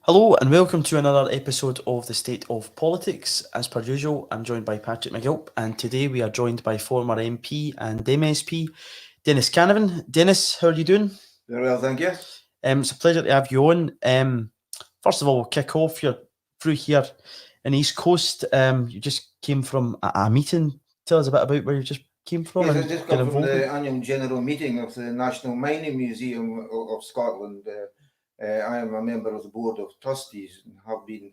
Hello and welcome to another episode of The State of Politics. As per usual, I'm joined by Patrick McGilp, and today we are joined by former MP and MSP Dennis Canavan. Dennis, how are you doing? Very well, thank you. It's a pleasure to have you on. First of all, we'll kick off. You're through here in the East Coast. You just came from a meeting. Tell us a bit about where you just came from. Yes, and I just get come from involved in. the annual general meeting of the National Mining Museum of Scotland. I am a member of the Board of Trustees and have been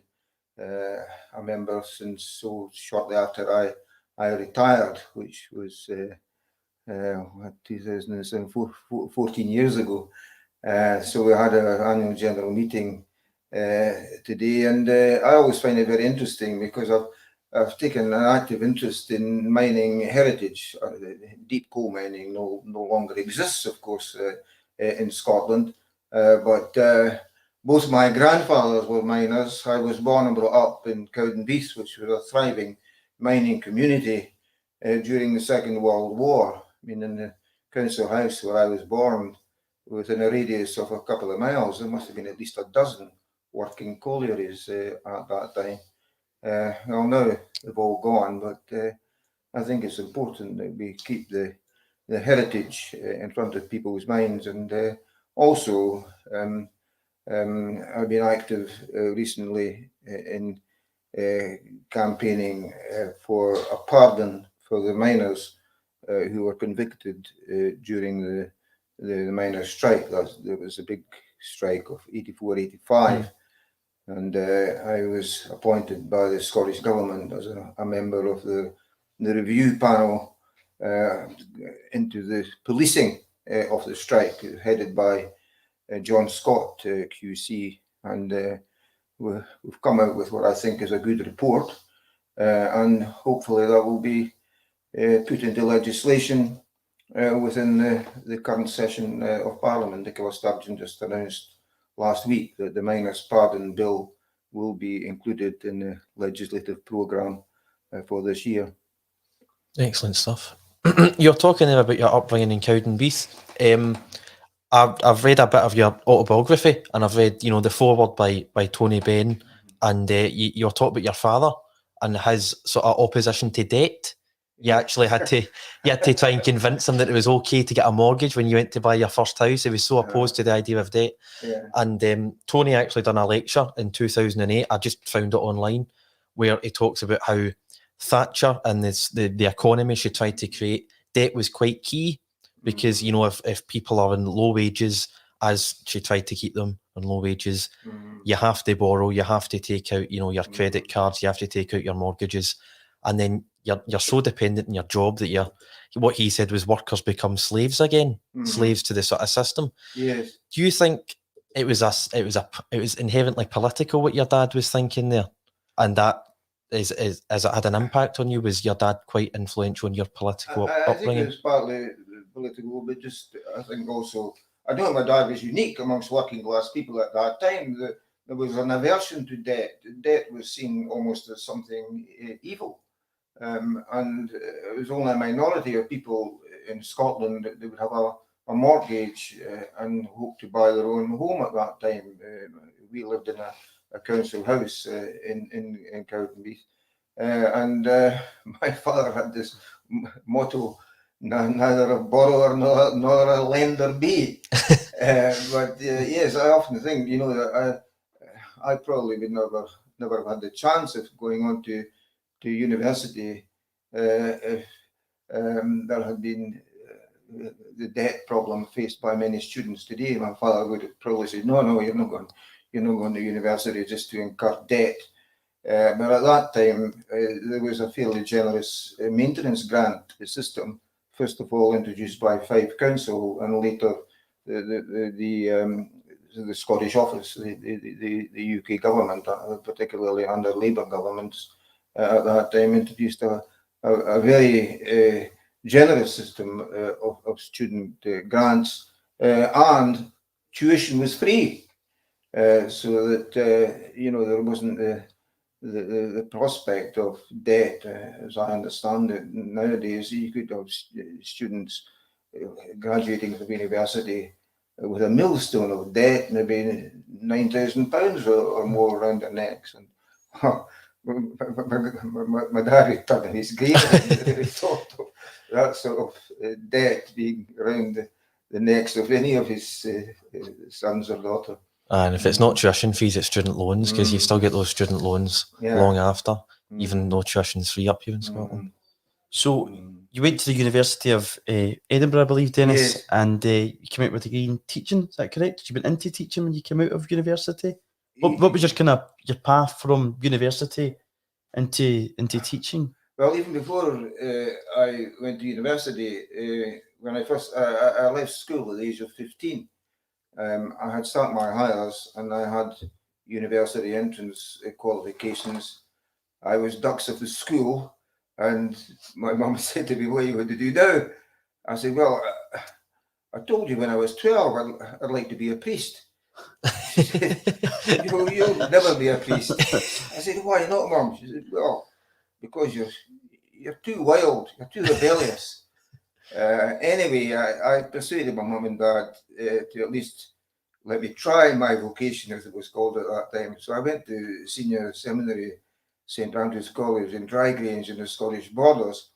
a member since so shortly after I retired, which was 2014 years ago. So we had an annual general meeting today, and I always find it very interesting because I've taken an active interest in mining heritage. Deep coal mining no longer exists, of course, in Scotland, but both my grandfathers were miners. I was born and brought up in Cowdenbeath, which was a thriving mining community during the Second World War. I mean, in the council house where I was born, within a radius of a couple of miles, there must have been at least a dozen working collieries at that time. Well, now they've all gone, but I think it's important that we keep the heritage in front of people's minds. And also, I've been active recently in campaigning for a pardon for the miners who were convicted during the miners' strike. There was a big strike of 84, 85. And I was appointed by the Scottish Government as a member of the review panel into the policing of the strike, headed by John Scott, QC. And we've come out with what I think is a good report. And hopefully that will be put into legislation within the current session of Parliament. Nicola Sturgeon just announced last week that the Miners' Pardon Bill will be included in the legislative programme for this year. Excellent stuff. You're talking there about your upbringing in Cowdenbeath. I've read a bit of your autobiography, and I've read, the foreword by Tony Benn, and you're talking about your father and his sort of opposition to debt. You actually had to try and convince him that it was okay to get a mortgage when you went to buy your first house. He was so opposed to the idea of debt. Yeah. And Tony actually done a lecture in 2008. I just found it online, where he talks about how Thatcher and the economy she tried to create, debt was quite key, because if people are in low wages, as she tried to keep them on low wages, you have to borrow, you have to take out your credit cards, you have to take out your mortgages, and then you're so dependent on your job that what he said was workers become slaves again, slaves to the sort of system. Yes. Do you think it was inherently political what your dad was thinking there, and that has it had an impact on you? Was your dad quite influential in your political I think upbringing? it was partly political, but just I think also, I know my dad was unique amongst working class people at that time. There was an aversion to debt. Debt was seen almost as something evil. And it was only a minority of people in Scotland that would have a mortgage and hope to buy their own home at that time. We lived in a council house in Cowdenbeath. And my father had this motto, neither a borrower nor a lender be. But yes, I often think, that I probably would never have had the chance of going on to university if there had been the debt problem faced by many students today. My father would have probably said, no, you're not going to university just to incur debt. But at that time, there was a fairly generous maintenance grant system, first of all introduced by Fife Council, and later the Scottish Office, the UK government, particularly under Labour governments at that time, introduced a very generous system of student grants, and tuition was free, so that there wasn't the prospect of debt, as I understand it. Nowadays, you could have students graduating from university with a millstone of debt, maybe £9,000 or more around their necks. And my dad would turn in his grave when he thought of that sort of debt being around the necks of any of his sons or daughter. And if it's not tuition fees, it's student loans, because you still get those student loans long after, even though tuition's free up here in Scotland. So you went to the University of Edinburgh, I believe, Dennis, Yes. and you came out with a degree in teaching. Is that correct? You went into teaching when you came out of university. What was your path from university into teaching? Well, even before I went to university, when I left school at the age of 15, I had started my hires and I had university entrance qualifications. I was dux of the school, and my mum said to me, "What are you going to do now?" I said, "Well, I told you when I was 12 I'd like to be a priest." She said, "You'll never be a priest." I said, "Why not, Mum?" She said, "Well, because you're too wild, you're too rebellious." Anyway, I persuaded my mum and dad to at least let me try my vocation, as it was called at that time. So I went to senior seminary, St Andrew's College in Drygrange in the Scottish Borders.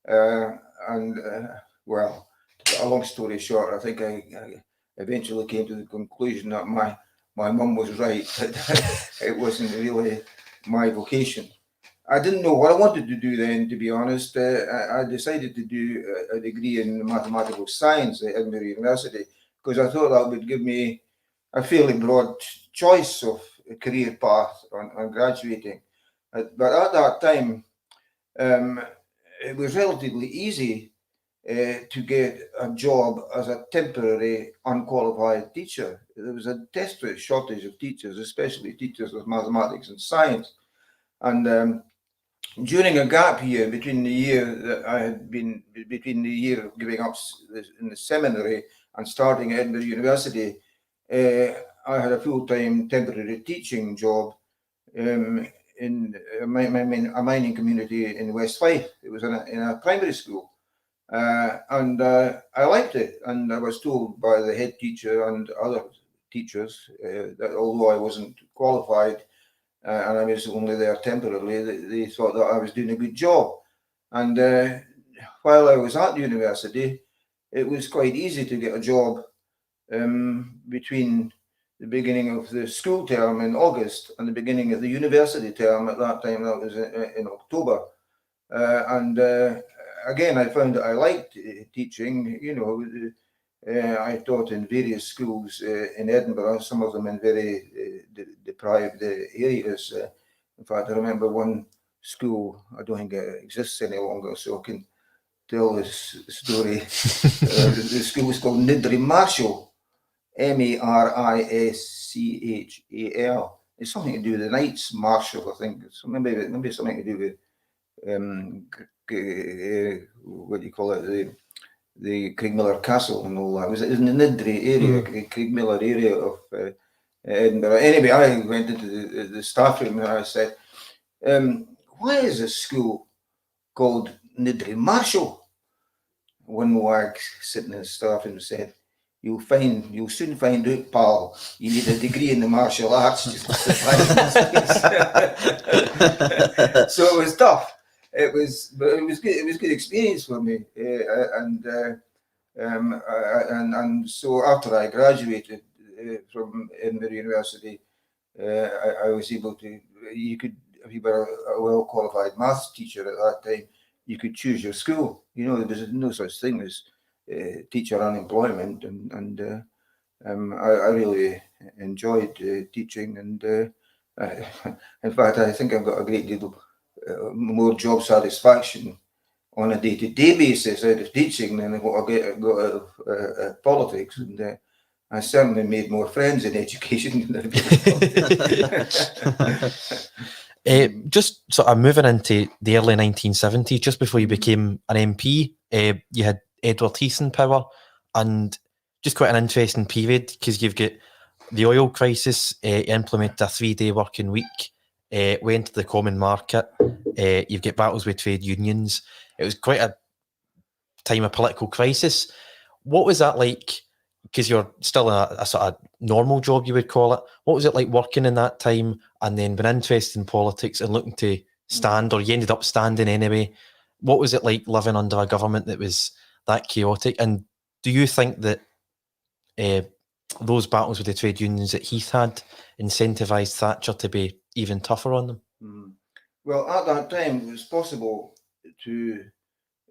Well, to cut a long story short, I think I eventually came to the conclusion that my mum was right, that it wasn't really my vocation. I didn't know what I wanted to do then, to be honest. I decided to do a degree in mathematical science at Edinburgh University because I thought that would give me a fairly broad choice of a career path on graduating. But at that time, it was relatively easy to get a job as a temporary unqualified teacher. There was a desperate shortage of teachers, especially teachers of mathematics and science. And during a gap year between the year that I had been, between the year of giving up in the seminary and starting at Edinburgh University, I had a full-time temporary teaching job in a mining community in West Fife. It was in a primary school. I liked it, and I was told by the head teacher and other teachers that although I wasn't qualified and I was only there temporarily, they thought that I was doing a good job. And while I was at university, it was quite easy to get a job between the beginning of the school term in August and the beginning of the university term. At that time, that was in October. Again, I found that I liked teaching. You know, I taught in various schools in Edinburgh, some of them in very deprived areas. In fact, I remember one school, I don't think it exists any longer, so I can tell this story. The school was called Nidri Marshall, Marischal. It's something to do with the Knights Marshal, I think. So maybe something to do with what do you call it, the Craigmillar Castle and all that. It was in the Nidri area, Craigmillar area of Edinburgh. Anyway, I went into the staff room and I said, "Why is this school called Nidri Marshall?" One wag sitting in the staff room said, You'll soon find out, pal. You need a degree in the martial arts just to survive in this place." So it was tough. It was good. It was good experience for me. And so after I graduated from Edinburgh University, I was able to. If you were a well qualified maths teacher at that time, you could choose your school. You know, there was no such thing as teacher unemployment, and I really enjoyed teaching, and in fact I think I've got a great deal more job satisfaction on a day-to-day basis out of teaching than what I got out of politics, and I certainly made more friends in education than I did. Just sort of moving into the early 1970s, just before you became an MP, you had Edward Heath in power, and just quite an interesting period because you've got the oil crisis, implement a 3-day working week, went to the common market, you've got battles with trade unions. It was quite a time of political crisis. What was that like because you're still in a sort of normal job, you would call it. What was it like working in that time and then being interested in politics and looking to stand, or you ended up standing anyway? What was it like living under a government that was that chaotic? And do you think that those battles with the trade unions that Heath had incentivised Thatcher to be even tougher on them? Well, at that time, it was possible to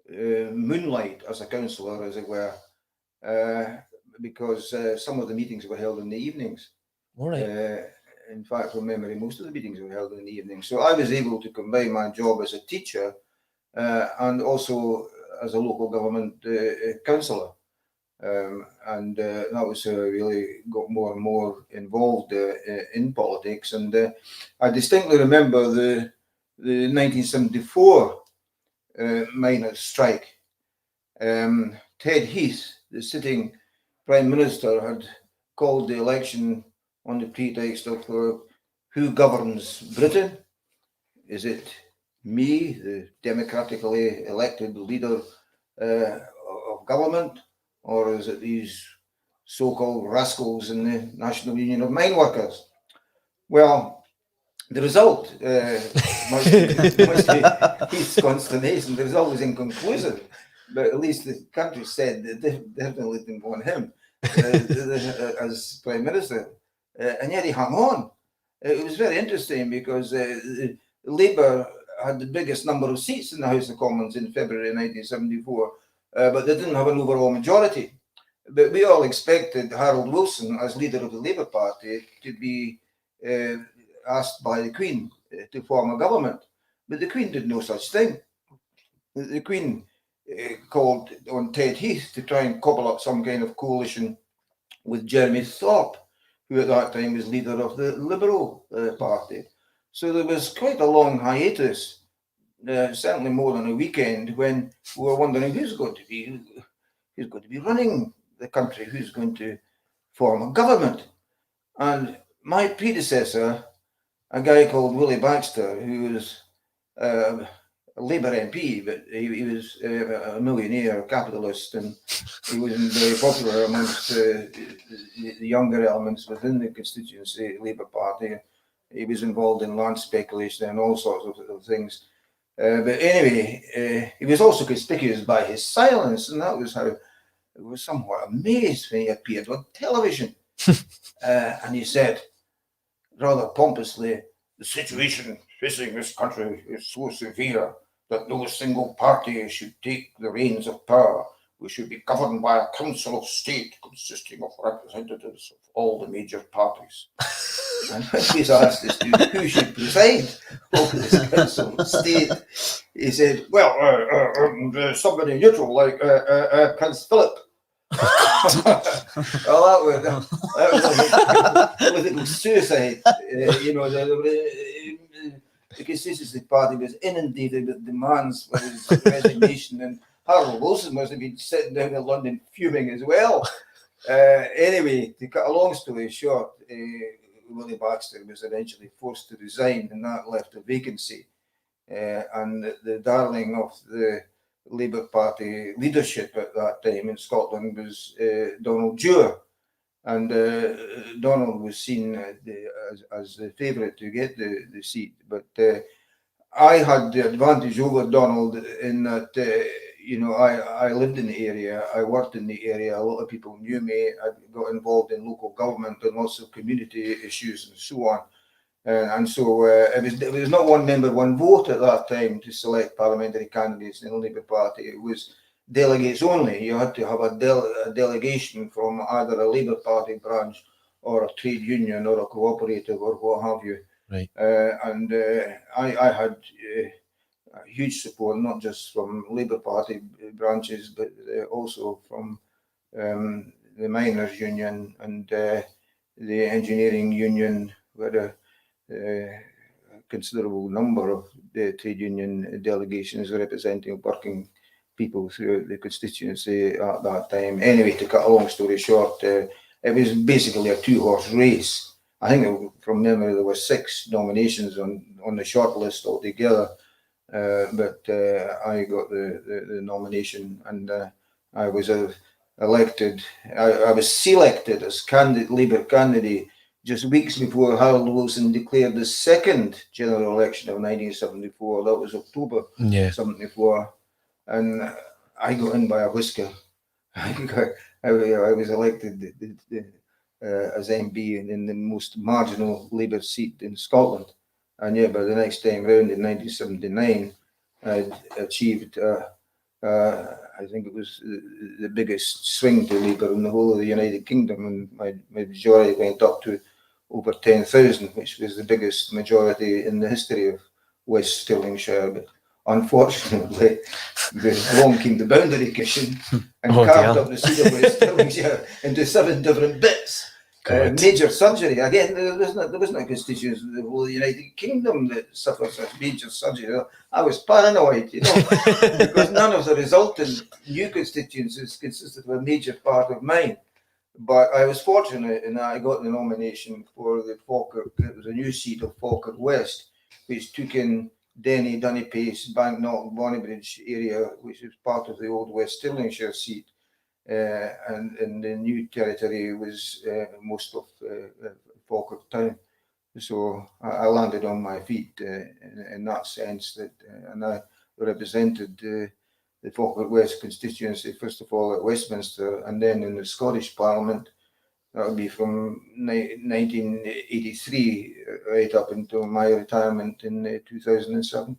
moonlight as a councillor, as it were, because some of the meetings were held in the evenings. All right. In fact, from memory, most of the meetings were held in the evening. So I was able to combine my job as a teacher and also as a local government councillor. And that was how I really got more and more involved in politics. And I distinctly remember the 1974 miners' strike. Ted Heath, the sitting Prime Minister, had called the election on the pretext of who governs Britain? Is it me, the democratically elected leader of government, or is it these so-called rascals in the National Union of Mine Workers? Well, the result, much to Heath's consternation, the result was inconclusive, but at least the country said that they definitely didn't want him as Prime Minister, and yet he hung on. It was very interesting because Labour had the biggest number of seats in the House of Commons in February 1974, but they didn't have an overall majority. But we all expected Harold Wilson, as leader of the Labour Party, to be asked by the Queen to form a government. But the Queen did no such thing. The Queen called on Ted Heath to try and cobble up some kind of coalition with Jeremy Thorpe, who at that time was leader of the Liberal Party. So there was quite a long hiatus, certainly more than a weekend, when we were wondering who's going to be running the country, who's going to form a government. And my predecessor, a guy called Willie Baxter, who was a Labour MP, but he was a millionaire capitalist, and he wasn't very popular amongst the younger elements within the constituency Labour Party. He was involved in land speculation and all sorts of things. But anyway, he was also conspicuous by his silence, and that was how I was somewhat amazed when he appeared on television. And he said, rather pompously, the situation facing this country is so severe that no single party should take the reins of power. We should be governed by a council of state consisting of representatives of all the major parties. And when he was asked as to who should preside over this council of state, he said, well, somebody neutral like Prince Philip. Well, that was like political suicide. The Constituency Party was inundated with demands for his resignation, and Harold Wilson must have been sitting down in London fuming as well. Anyway, to cut a long story short, Willie Baxter was eventually forced to resign, and that left a vacancy. And the darling of the Labour Party leadership at that time in Scotland was Donald Dewar. And Donald was seen as the favourite to get the seat. But I had the advantage over Donald in that, I lived in the area, I worked in the area, a lot of people knew me, I got involved in local government and lots of community issues and so on. And so it was not one member, one vote at that time to select parliamentary candidates in the Labour Party. It was delegates only. You had to have a delegation from either a Labour Party branch or a trade union or a cooperative or what have you. Right. And I had huge support, not just from Labour Party branches, but also from the miners' union and the engineering union, where a considerable number of the trade union delegations representing working people throughout the constituency at that time. Anyway, to cut a long story short, it was basically a two-horse race. I think from memory there were 6 nominations on the short list altogether, but I got the nomination, and I was elected. I was selected as Labour candidate just weeks before Harold Wilson declared the second general election of 1974. That was October 74. And I got in by a whisker. I was elected as MP in the most marginal Labour seat in Scotland. And yet by the next time round in 1979, I'd achieved I think it was the biggest swing to Labour in the whole of the United Kingdom, and my majority went up to over 10,000, which was the biggest majority in the history of West Stirlingshire. But unfortunately, along came the boundary commission and carved up the seat of West Stirlingshire into 7 different bits. Major surgery. Again, there wasn't a constituency in the whole of the United Kingdom that suffers such major surgery. I was paranoid, because none of the resultant new constituencies consisted of a major part of mine. But I was fortunate in that I got the nomination for the Falkirk. It was a new seat of Falkirk West, which took in Denny, Dunnypace, Banknock, Bonnybridge area, which is part of the old West Stirlingshire seat. And the new territory was most of Falkirk town. So I landed on my feet in that sense, and I represented the Falkirk West constituency, first of all at Westminster, and then in the Scottish Parliament. That would be from 1983 right up until my retirement in 2007.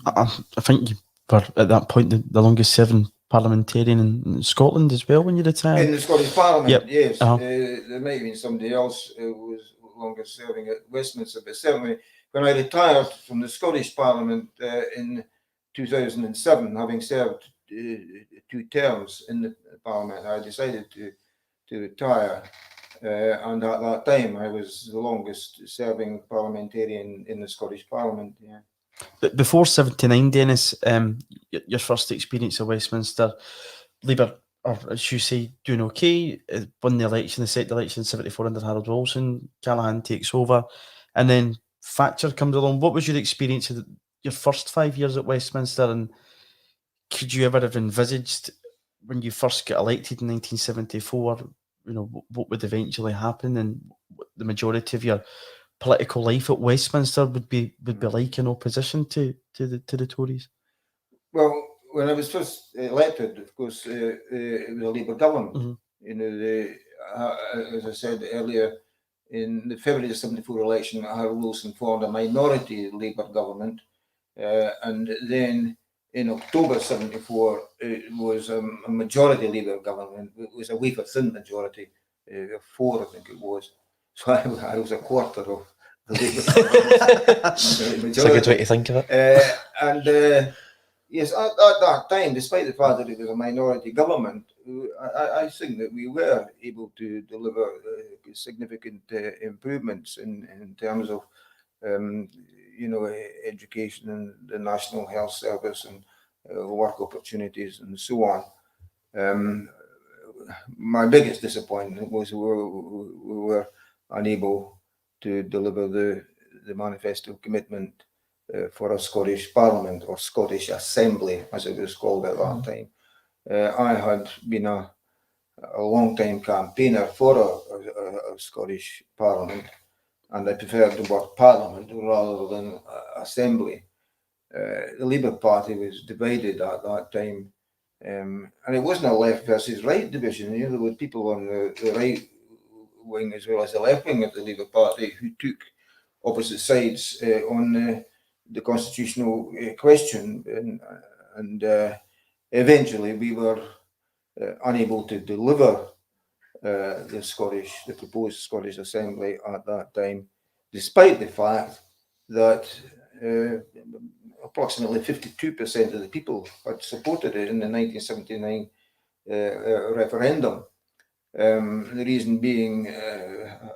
I think you were at that point the longest serving parliamentarian in Scotland as well when you retired. In the Scottish Parliament, yes. Uh-huh. There might have been somebody else who was longest serving at Westminster, but certainly when I retired from the Scottish Parliament in 2007, having served 2 terms in the Parliament, I decided to retire. And at that time, I was the longest serving parliamentarian in the Scottish Parliament. Yeah. But before 79, Dennis, your first experience at Westminster, Labour, or as you say, doing okay, won the election, the second election in 74 under Harold Wilson, Canavan takes over, and then Thatcher comes along. What was your experience of your first 5 years at Westminster, and could you ever have envisaged when you first got elected in 1974, what would eventually happen and what the majority of your political life at Westminster would be like in opposition to the Tories? Well, when I was first elected, of course, it was a Labour government. Mm-hmm. As I said earlier, in the February 74 election, Harold Wilson formed a minority Labour government, and then in October 74, it was a majority Labour government. It was a wafer-thin majority, 4, I think it was. So I was a quarter of the Labour government. It's a good way to think of it. Yes, at that time, despite the fact that it was a minority government, I think that we were able to deliver significant improvements in terms of, education and the National Health Service and work opportunities and so on. My biggest disappointment was we were unable to deliver the manifesto commitment for a Scottish Parliament, or Scottish Assembly, as it was called at that time. I had been a long-time campaigner for a Scottish Parliament, and I preferred the word Parliament rather than Assembly. The Labour Party was divided at that time, and it wasn't a left versus right division. There were people on the right wing as well as the left wing of the Labour Party who took opposite sides on the constitutional question, and eventually we were unable to deliver the proposed Scottish Assembly at that time, despite the fact that approximately 52% of the people had supported it in the 1979 referendum. The reason being a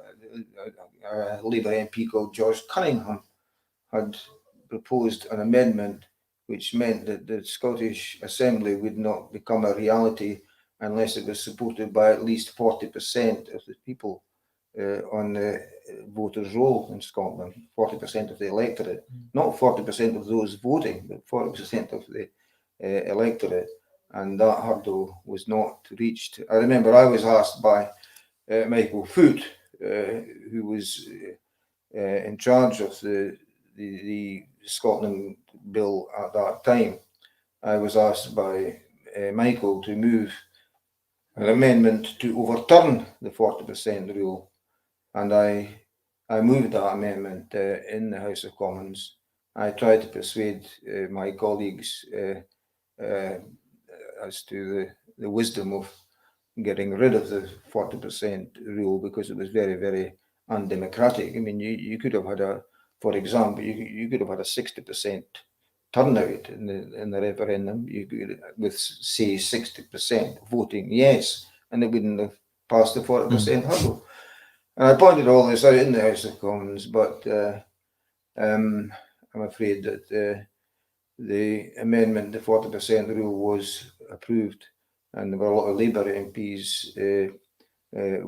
Labour MP called George Cunningham had proposed an amendment which meant that the Scottish Assembly would not become a reality unless it was supported by at least 40% of the people on the voters' roll in Scotland, 40% of the electorate, not 40% of those voting, but 40% of the electorate. and that hurdle was not reached. I remember I was asked by Michael Foot, who was in charge of the Scotland bill at that time. I was asked by Michael to move an amendment to overturn the 40% rule, and I moved that amendment in the House of Commons. I tried to persuade my colleagues as to the wisdom of getting rid of the 40% rule, because it was very, very undemocratic. I mean, you could have had for example, you could have had a 60% turnout in the referendum. You could, with say 60% voting yes, and it wouldn't have passed the 40% hurdle. And I pointed all this out in the House of Commons, but I'm afraid that the amendment, the 40% rule, was approved, and there were a lot of Labour MPs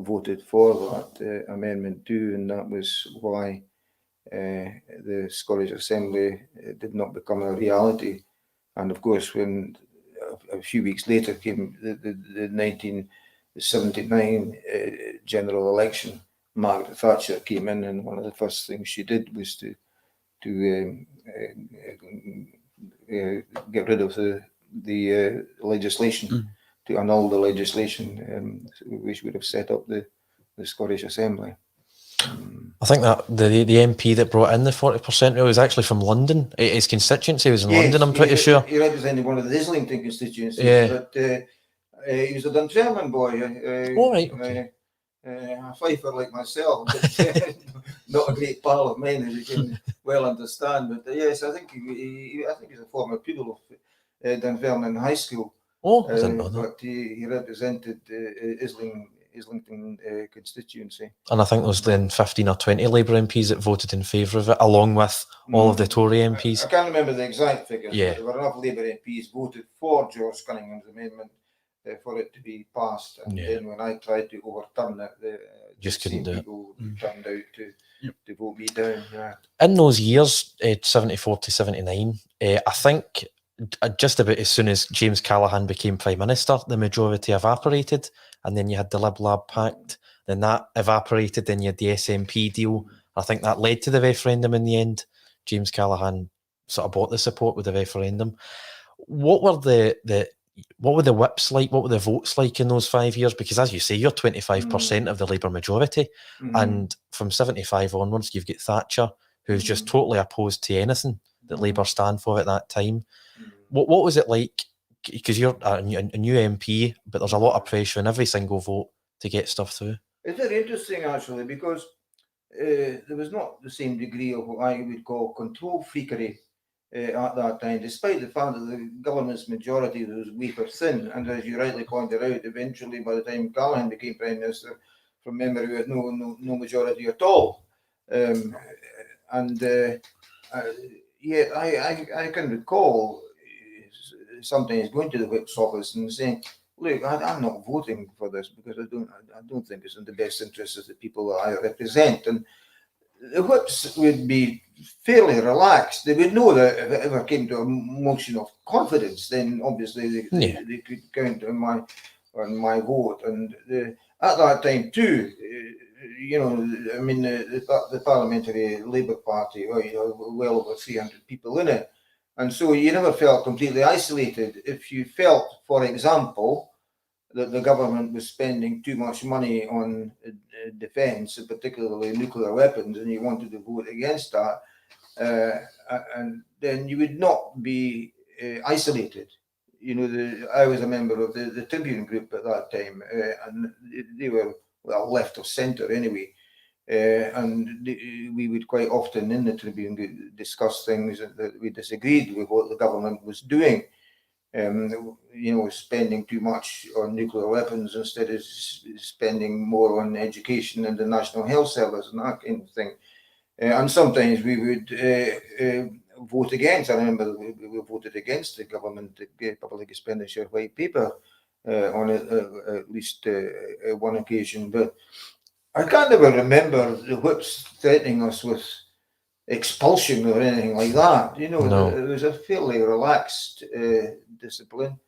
voted for that amendment too, and that was why the Scottish Assembly did not become a reality. And of course, when a few weeks later came the 1979 general election, Margaret Thatcher came in, and one of the first things she did was to get rid of the legislation, to annul the legislation, which would have set up the Scottish Assembly. I think that the MP that brought in the 40% rule was actually from London. His constituency was in London, I'm pretty sure. He represented one of the Islington constituencies, Yeah. but he was a Dunfermline boy. Oh, right, okay. A fifer like myself, but not a great pal of mine, as you can well understand. But yes, I think he's a former pupil of Dunfermline High School. Oh, I didn't know that. But he represented Islington constituency. And I think there was then 15 or 20 Labour MPs that voted in favour of it, along with all of the Tory MPs. I can't remember the exact figures, Yeah. but there were enough Labour MPs voted for George Cunningham's amendment for it to be passed. And then when I tried to overturn it, just couldn't do it. People turned out to vote me down. Yeah. In those years, 74 to 79, I think just about as soon as James Callaghan became Prime Minister, the majority evaporated, and then you had the Lib Lab Pact, then that evaporated, then you had the SNP deal. I think that led to the referendum in the end. James Callaghan sort of bought the support with the referendum. What were the whips like? What were the votes like in those 5 years? Because as you say, you're 25% of the Labour majority. And from 75 onwards, you've got Thatcher, who's just totally opposed to anything that Labour stand for at that time. What was it like? Because you're a new MP, but there's a lot of pressure in every single vote to get stuff through. It's very interesting, actually, because there was not the same degree of what I would call control freakery at that time, despite the fact that the government's majority was wafer thin. And as you rightly pointed out, eventually, by the time Callaghan became Prime Minister, from memory, we had no majority at all. Yet I can recall sometimes going to the Whip's office and saying, "Look, I'm not voting for this because I don't think it's in the best interest of the people that I represent." And the Whips would be fairly relaxed. They would know that if it ever came to a motion of confidence, then obviously they could count on my vote. And at that time too, I mean, the Parliamentary Labour Party, well over 300 people in it. And so you never felt completely isolated. If you felt, for example, that the government was spending too much money on defence, particularly nuclear weapons, and you wanted to vote against that, and then you would not be isolated. I was a member of the Tribune group at that time, and they were, well, left of centre anyway. And we would quite often in the Tribune discuss things that we disagreed with what the government was doing. Spending too much on nuclear weapons instead of spending more on education and the National Health Service and that kind of thing. And sometimes we would vote against. I remember we voted against the government public expenditure white paper on at least one occasion. But I can't ever remember the Whips threatening us with expulsion or anything like that. No. It was a fairly relaxed discipline.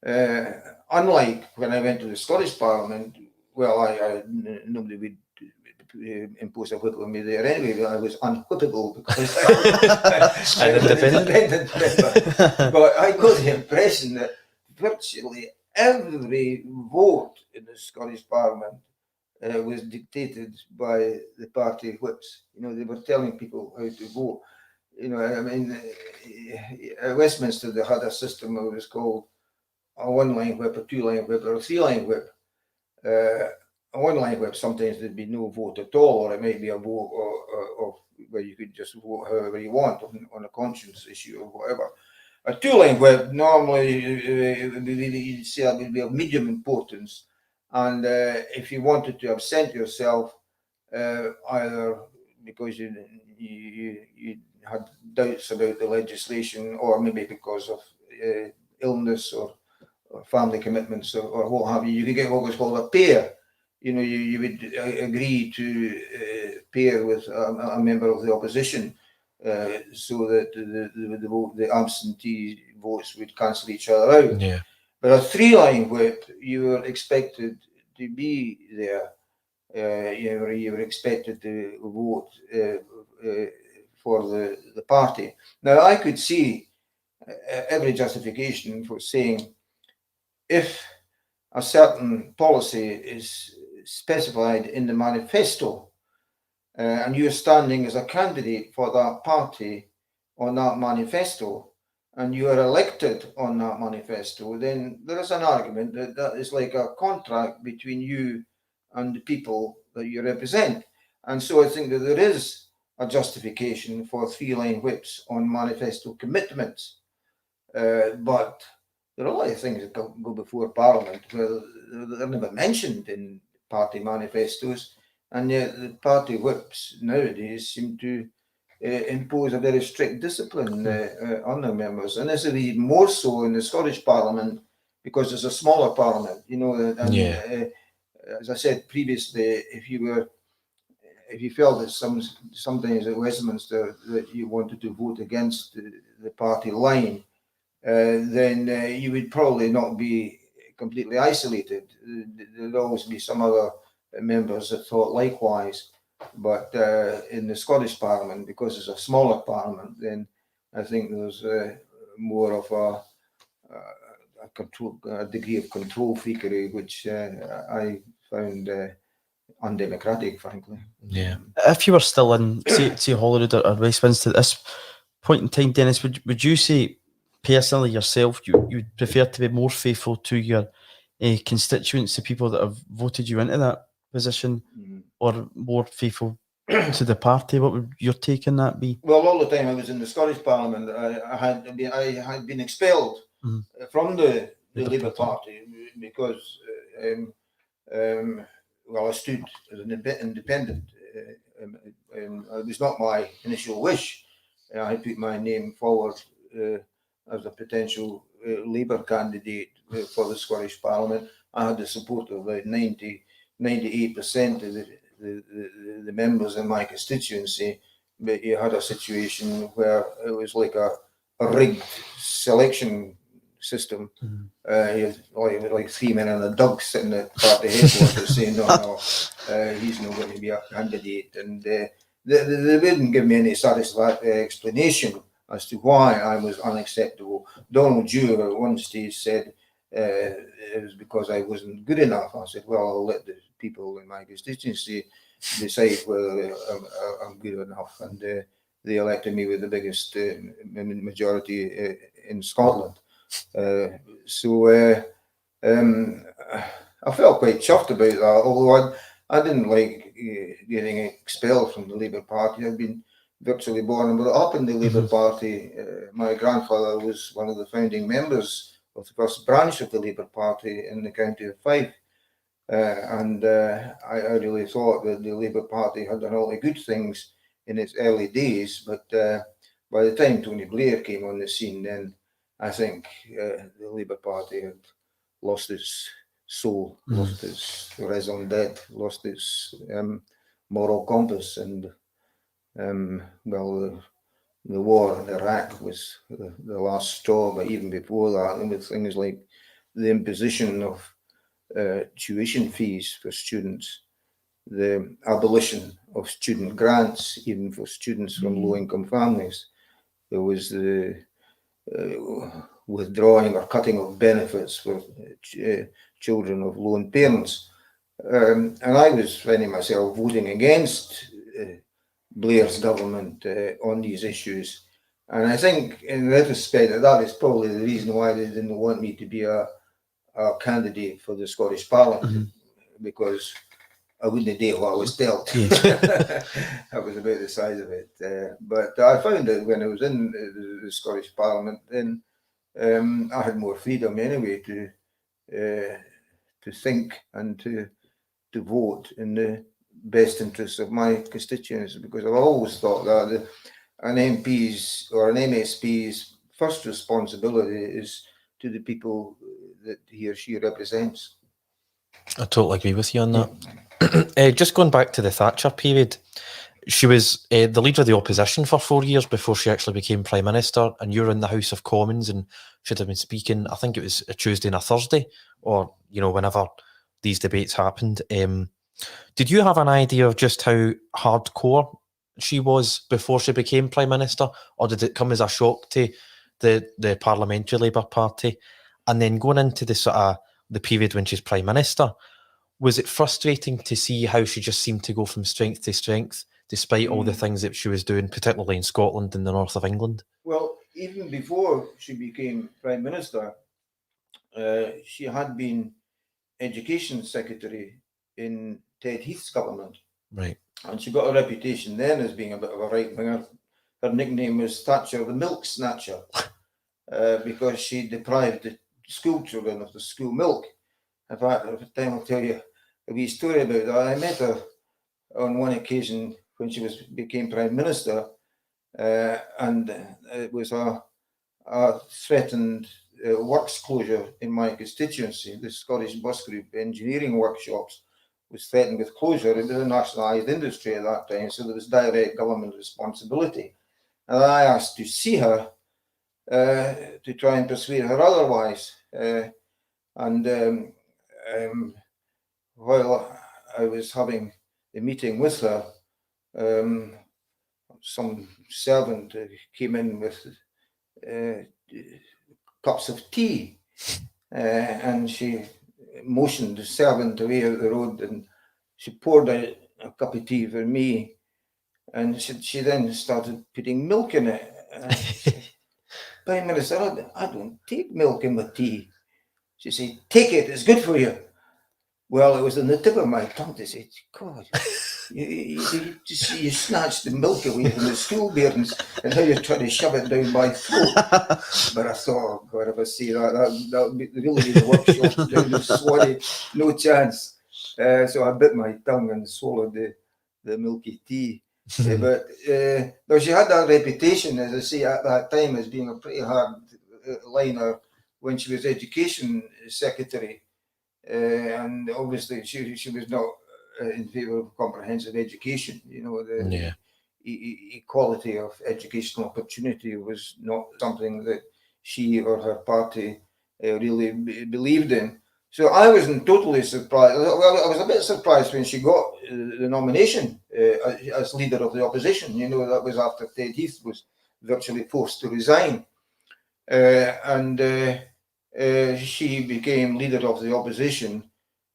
Unlike when I went to the Scottish Parliament, well, nobody would impose a whip on me there anyway, but I was unwhippable because I was An independent. member. But I got the impression that virtually every vote in the Scottish Parliament was dictated by the party whips. They were telling people how to vote. I mean, Westminster, they had a system that was called a one-line whip, a two-line whip, or a three-line whip. A one-line whip, sometimes there'd be no vote at all, or it might be a vote or where you could just vote however you want on a conscience issue or whatever. A two-line whip, normally you'd say that would be of medium importance, and if you wanted to absent yourself, either because you had doubts about the legislation, or maybe because of illness or family commitments or what have you, you could get what was called a pair. You would agree to pair with a member of the opposition, so that the absentee votes would cancel each other out. Yeah. But a three-line whip, you were expected to be there. You were expected to vote for the party. Now, I could see every justification for saying, if a certain policy is specified in the manifesto, and you're standing as a candidate for that party on that manifesto, and you are elected on that manifesto, then there is an argument that that is like a contract between you and the people that you represent. And so I think that there is a justification for three-line whips on manifesto commitments. But there are a lot of things that go before Parliament where they're never mentioned in party manifestos, and yet the party whips nowadays seem to impose a very strict discipline on their members. And this is even more so in the Scottish Parliament because it's a smaller Parliament, and as I said previously, if you felt that sometimes at Westminster that you wanted to vote against the party line, then you would probably not be completely isolated. There'd always be some other members that thought likewise. But in the Scottish Parliament, because it's a smaller Parliament, then I think there's more of a degree of control freakery, which I found undemocratic, frankly. Yeah. If you were still in, say Holyrood or Westminster at this point in time, Dennis, would you say personally yourself, you'd prefer to be more faithful to your constituents, the people that have voted you into that position, or more faithful to the party? What would your take on that be? Well, all the time I was in the Scottish Parliament, I had been expelled from the Labour Party because well, I stood as an independent. It was not my initial wish. I put my name forward as a potential Labour candidate for the Scottish Parliament. I had the support of about 98% of the members in my constituency, but you had a situation where it was like a rigged selection system. You had like three men in a dog sitting at party headquarters saying, no, he's not going to be a candidate. And they wouldn't give me any satisfactory explanation as to why I was unacceptable. Donald Dewar at one stage said it was because I wasn't good enough. I said, well, I'll let the people in my constituency decide whether I'm good enough. And they elected me with the biggest majority in Scotland. So I felt quite chuffed about that, although I didn't like getting expelled from the Labour Party. I'd been virtually born and brought up in the Labour Party. My grandfather was one of the founding members of the first branch of the Labour Party in the county of Fife. And I really thought that the Labour Party had done all the good things in its early days, but by the time Tony Blair came on the scene, then I think the Labour Party had lost its soul, lost its raison d'etre, lost its moral compass, and well, the war in Iraq was the last straw. But even before that, and with things like the imposition of tuition fees for students, the abolition of student grants, even for students from low-income families. There was the withdrawing or cutting of benefits for children of lone parents. And I was finding myself voting against Blair's government on these issues. And I think, in retrospect, that is probably the reason why they didn't want me to be a candidate for the Scottish Parliament, because I wouldn't do what I was dealt. That was about the size of it. But I found that when I was in the Scottish Parliament, then I had more freedom anyway to think and to vote in the best interests of my constituents, because I've always thought that an MP's or an MSP's first responsibility is to the people that he or she represents. I totally agree with you on that. Just going back to the Thatcher period, she was the leader of the opposition for 4 years before she actually became Prime Minister, and you were in the House of Commons and should have been speaking, I think it was a Tuesday and a Thursday, or, you know, whenever these debates happened. Did you have an idea of just how hardcore she was before she became Prime Minister, or did it come as a shock to the Parliamentary Labour Party? And then going into the sort of the period when she's Prime Minister, was it frustrating to see how she just seemed to go from strength to strength, despite all the things that she was doing, particularly in Scotland and the north of England? Well, even before she became Prime Minister, she had been Education Secretary in Ted Heath's government. Right. And she got a reputation then as being a bit of a right-winger. Her nickname was Thatcher the Milk Snatcher, because she deprived the school children of the school milk. In fact, at the time, I'll tell you a wee story about that. I met her on one occasion when she became Prime Minister, and it was a threatened works closure in my constituency. The Scottish Bus Group engineering workshops was threatened with closure. It was a nationalised industry at that time, so there was direct government responsibility. And I asked to see her to try and persuade her otherwise. While I was having the meeting with her, some servant came in with cups of tea, and she motioned the servant away out the road, and she poured out a cup of tea for me, and she then started putting milk in it. Said, Prime Minister, I don't take milk in my tea. She said, take it, it's good for you. Well, it was on the tip of my tongue to say, God, you snatched the milk away from the school bairns, and now you're trying to shove it down my throat. But I thought, oh God, if I see that would be really be the workshop down the Swanee, no chance. So I bit my tongue and swallowed the milky tea. But no, she had that reputation, as I say, at that time as being a pretty hard liner when she was Education Secretary. And obviously she was not in favour of comprehensive education. You know, the equality of educational opportunity was not something that she or her party really believed in. So I wasn't totally surprised. Well, I was a bit surprised when she got the nomination as leader of the opposition. You know, that was after Ted Heath was virtually forced to resign. She became leader of the opposition,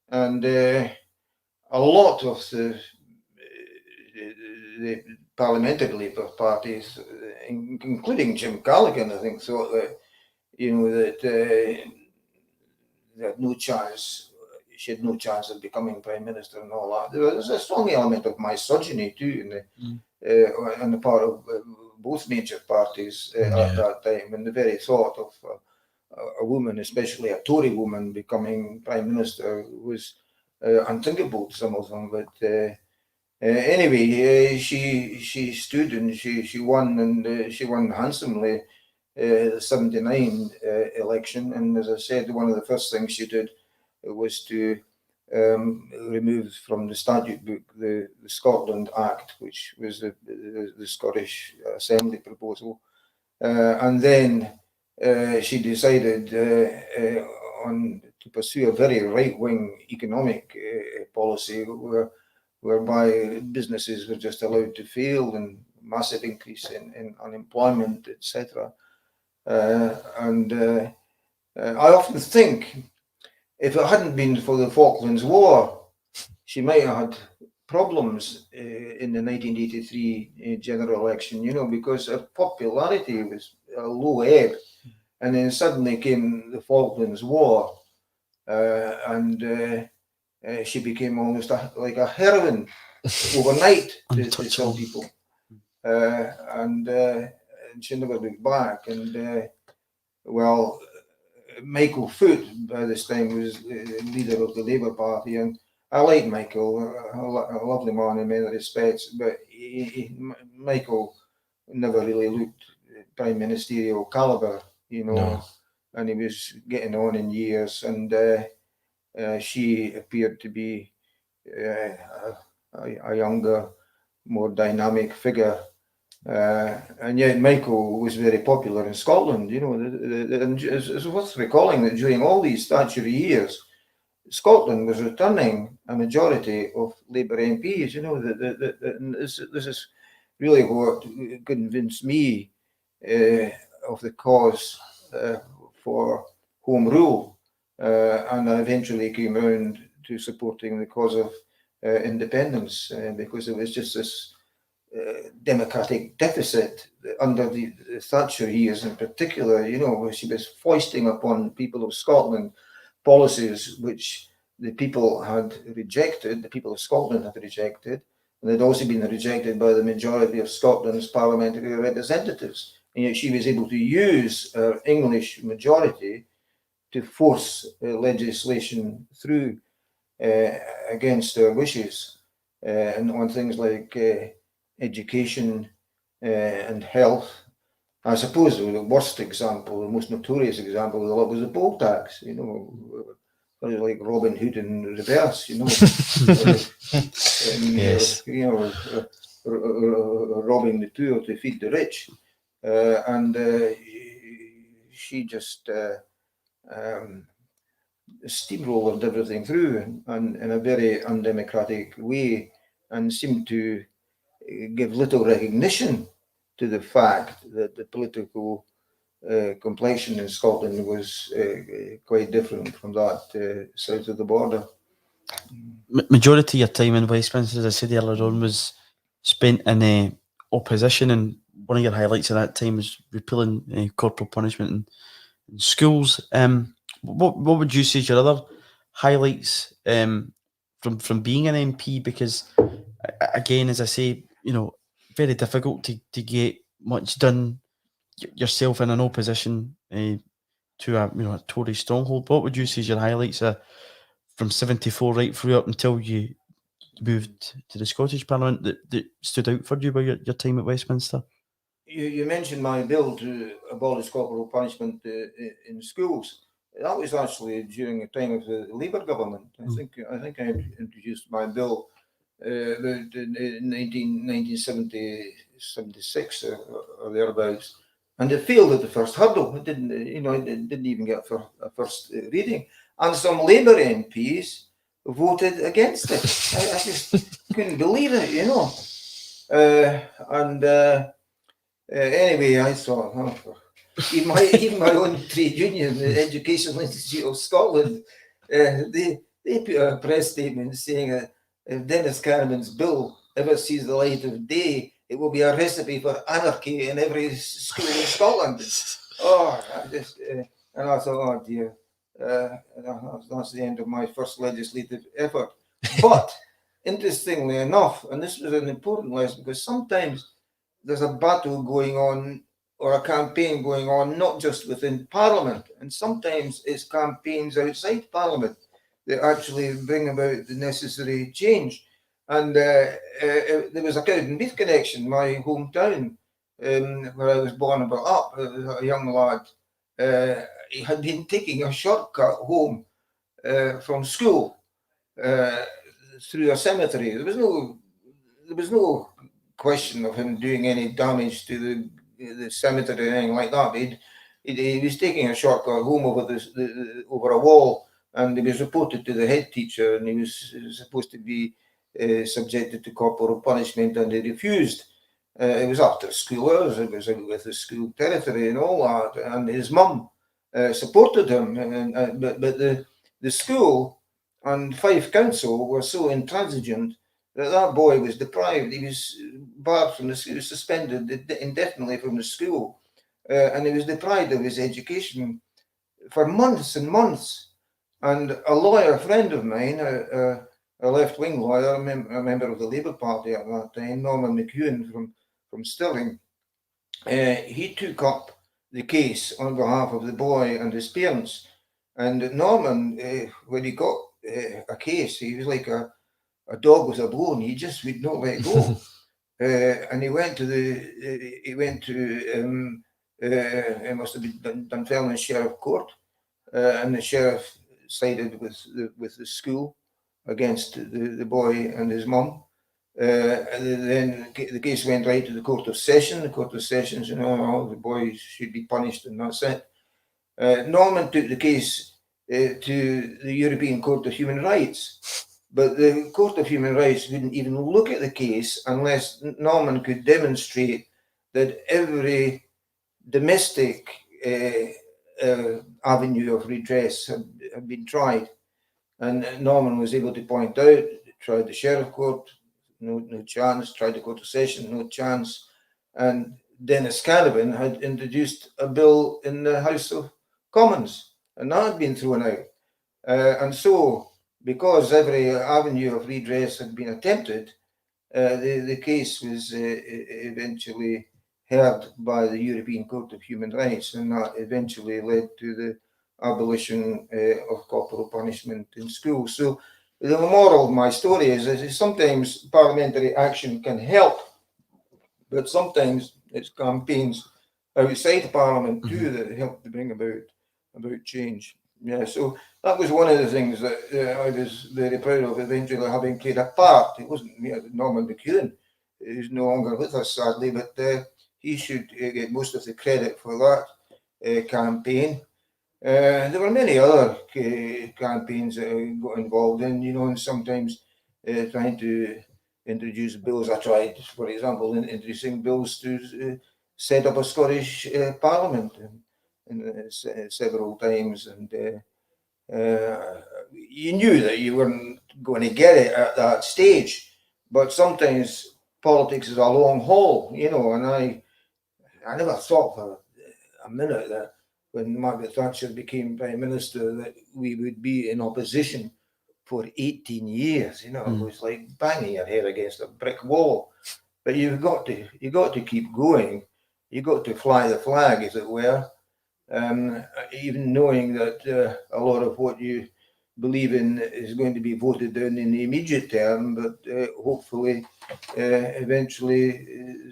and a lot of the parliamentary Labour parties, including Jim Callaghan, I think, thought that, you know, that they had no chance. She had no chance of becoming Prime Minister and all that. There was a strong element of misogyny too on the part of both major parties at that time, and the very thought of a woman, especially a Tory woman, becoming Prime Minister was unthinkable to some of them. But anyway, she stood and she won, and she won handsomely the 79 election. And as I said, one of the first things she did was to remove from the statute book the Scotland Act, which was the Scottish Assembly proposal. And then she decided to pursue a very right-wing economic policy whereby businesses were just allowed to fail and massive increase in unemployment, etc. I often think if it hadn't been for the Falklands War, she might have had problems in the 1983 general election, because her popularity was a low ebb. And then suddenly came the Falklands War, and she became almost like a heroine overnight to some people. And she never looked back. And Michael Foot by this time was leader of the Labour Party, and I like Michael, a lovely man in many respects, but Michael never really looked prime ministerial calibre, No. and he was getting on in years, and she appeared to be a younger, more dynamic figure. And yet Michael was very popular in Scotland, and it's worth recalling that during all these Thatcher years, Scotland was returning a majority of Labour MPs. This is really what convinced me of the cause for Home Rule, and I eventually came round to supporting the cause of independence, because it was just this democratic deficit under the Thatcher years in particular, where she was foisting upon people of Scotland policies which the people had rejected, the people of Scotland had rejected, and had also been rejected by the majority of Scotland's parliamentary representatives. And yet she was able to use her English majority to force legislation through against their wishes, and on things like education and health. I suppose the worst example, the most notorious example of the lot was the poll tax, like Robin Hood in reverse, Yes. Robbing the poor to feed the rich. And she just steamrolled everything through and in a very undemocratic way, and seemed to give little recognition to the fact that the political complexion in Scotland was quite different from that south of the border. Majority of your time in Westminster, as I said earlier on, was spent in opposition, and one of your highlights of that time was repealing corporal punishment in schools. What would you say is your other highlights from being an MP? Because again, as I say, very difficult to get much done yourself in an opposition to a Tory stronghold. What would you say is your highlights from 74 right through up until you moved to the Scottish Parliament that stood out for you by your time at Westminster? You mentioned my bill to abolish corporal punishment in schools. That was actually during the time of the Labour government. I think I introduced my bill in 1976 or thereabouts, and it failed at the first hurdle. It didn't even get a first reading, and some Labour MPs voted against it. I just couldn't believe it, Anyway, I thought, even my own trade union, the Educational Institute of Scotland, they put a press statement saying that if Dennis Canavan's bill ever sees the light of day, it will be a recipe for anarchy in every school in Scotland. And I thought, oh dear, that's the end of my first legislative effort. But interestingly enough, and this was an important lesson, because sometimes there's a battle going on or a campaign going on, not just within Parliament, and sometimes it's campaigns outside Parliament that actually bring about the necessary change. And there was a Cowdenbeath connection, my hometown, where I was born and brought up, a young lad. He had been taking a shortcut home from school through a cemetery. There was no question of him doing any damage to the cemetery or anything like that. He'd he was taking a shortcut home over over a wall, and he was reported to the head teacher, and he was supposed to be subjected to corporal punishment, and he refused. It was after school hours, it was with the school territory and all that, and his mum supported him, but the school and Fife Council were so intransigent that boy was deprived. He was barred from the school, suspended indefinitely from the school, and he was deprived of his education for months and months. And a lawyer friend of mine, a left-wing lawyer, a member of the Labour Party at that time, Norman McEwen from Stirling, he took up the case on behalf of the boy and his parents. And Norman, when he got a case, he was like a dog with a bone. He just would not let go. And he went to it must have been Dunfermline Sheriff Court, and the sheriff sided with the school against the boy and his mum. Then the case went right to the Court of Session. The Court of Session said, no, the boy should be punished, and that's it. Norman took the case to the European Court of Human Rights, but the Court of Human Rights wouldn't even look at the case unless Norman could demonstrate that every domestic avenue of redress had been tried. And Norman was able to point out, tried the Sheriff Court, no chance, tried to go to session, no chance. And Dennis Canavan had introduced a bill in the House of Commons, and that had been thrown out. And so, because every avenue of redress had been attempted, the case was eventually heard by the European Court of Human Rights, and that eventually led to the abolition of corporal punishment in schools. So the moral of my story is sometimes parliamentary action can help, but sometimes it's campaigns outside Parliament too that help to bring about change. Yeah, so that was one of the things that I was very proud of, eventually having played a part. It wasn't me, Norman McEwen, who's no longer with us, sadly, but he should get most of the credit for that campaign. There were many other campaigns that I got involved in, and sometimes trying to introduce bills. I tried, for example, in introducing bills to set up a Scottish Parliament several times, and you knew that you weren't going to get it at that stage. But sometimes politics is a long haul, and I never thought for a minute that when Margaret Thatcher became Prime Minister that we would be in opposition for 18 years. It was like banging your head against a brick wall. But you got to keep going. You got to fly the flag, as it were. Even knowing that a lot of what you believe in is going to be voted down in the immediate term, but hopefully, eventually,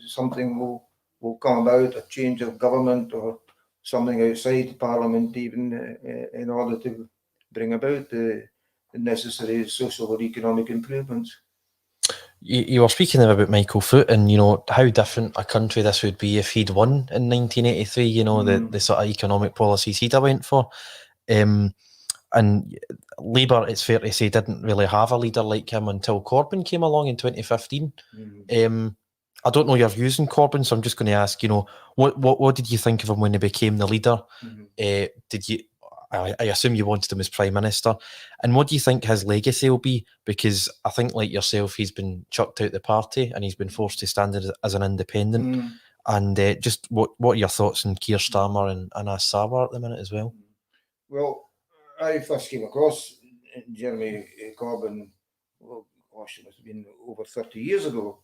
something will come about, a change of government or something outside Parliament, even in order to bring about the necessary social or economic improvements. You were speaking there about Michael Foot and, how different a country this would be if he'd won in 1983, the sort of economic policies he'd have went for. And Labour, it's fair to say, didn't really have a leader like him until Corbyn came along in 2015. I don't know your views on Corbyn, so I'm just going to ask, what did you think of him when he became the leader? Did you? I assume you wanted him as Prime Minister. And what do you think his legacy will be? Because I think, like yourself, he's been chucked out the party and he's been forced to stand as an independent. And just what are your thoughts on Keir Starmer and Anas Sarwar at the minute as well? Well, I first came across Jeremy Corbyn, it must have been over 30 years ago.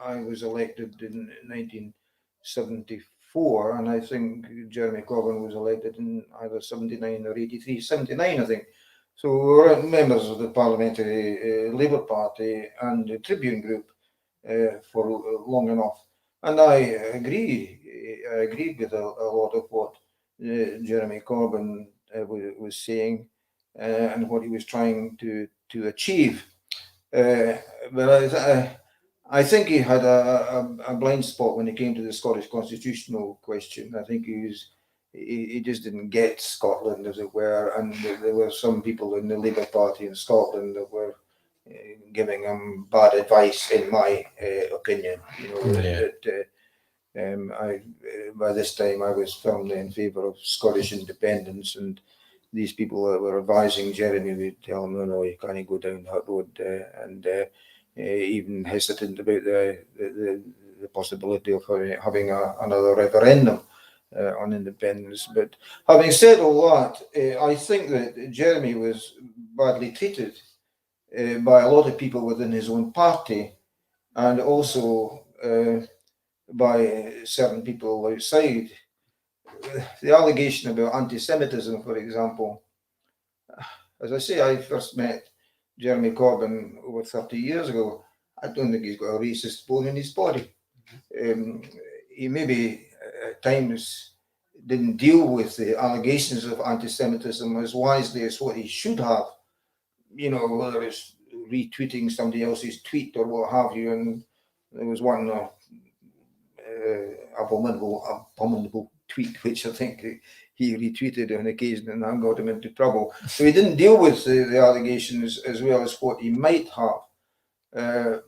I was elected in 1974, and I think Jeremy Corbyn was elected in either 79 or 83, 79, I think. So we were members of the Parliamentary Labour Party and the Tribune Group for long enough. And I agreed with a lot of what Jeremy Corbyn was saying and what he was trying to achieve. But I think he had a blind spot when it came to the Scottish constitutional question. I think he he just didn't get Scotland, as it were, and there were some people in the Labour Party in Scotland that were giving him bad advice, in my opinion. By this time I was firmly in favour of Scottish independence, and these people that were advising Jeremy would tell him, no, you can't go down that road, and even hesitant about the possibility of having another referendum on independence. But having said all that, I think that Jeremy was badly treated by a lot of people within his own party, and also by certain people outside. The allegation about anti-Semitism, for example, as I say, I first met Jeremy Corbyn over 30 years ago. I don't think he's got a racist bone in his body. He maybe at times didn't deal with the allegations of anti-Semitism as wisely as what he should have, whether it's retweeting somebody else's tweet or what have you. And there was one abominable tweet which I think he retweeted on occasion, and that got him into trouble. So he didn't deal with the allegations as well as what he might have.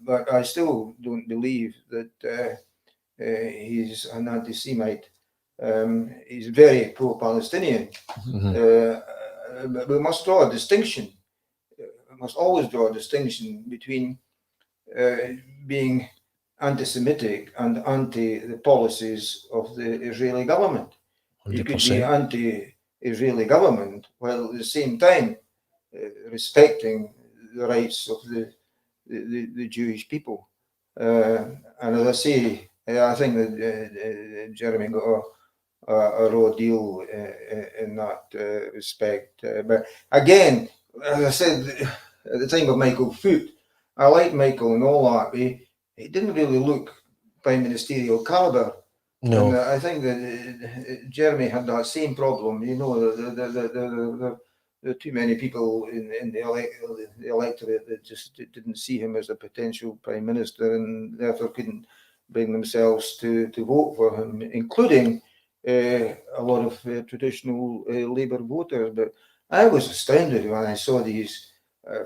But I still don't believe that he's an anti-Semite. He's very pro-Palestinian. But we must draw a distinction. We must always draw a distinction between being anti-Semitic and anti the policies of the Israeli government. 100%. You could be anti-Israeli government while at the same time respecting the rights of the Jewish people. And as I say, I think that Jeremy got a raw deal in that respect. But again, as I said at the time of Michael Foot, I like Michael and all that, but he didn't really look prime ministerial caliber. No. And I think that Jeremy had that same problem. There are too many people in the electorate that just didn't see him as a potential prime minister, and therefore couldn't bring themselves to vote for him, including a lot of traditional Labour voters. But I was astounded when I saw these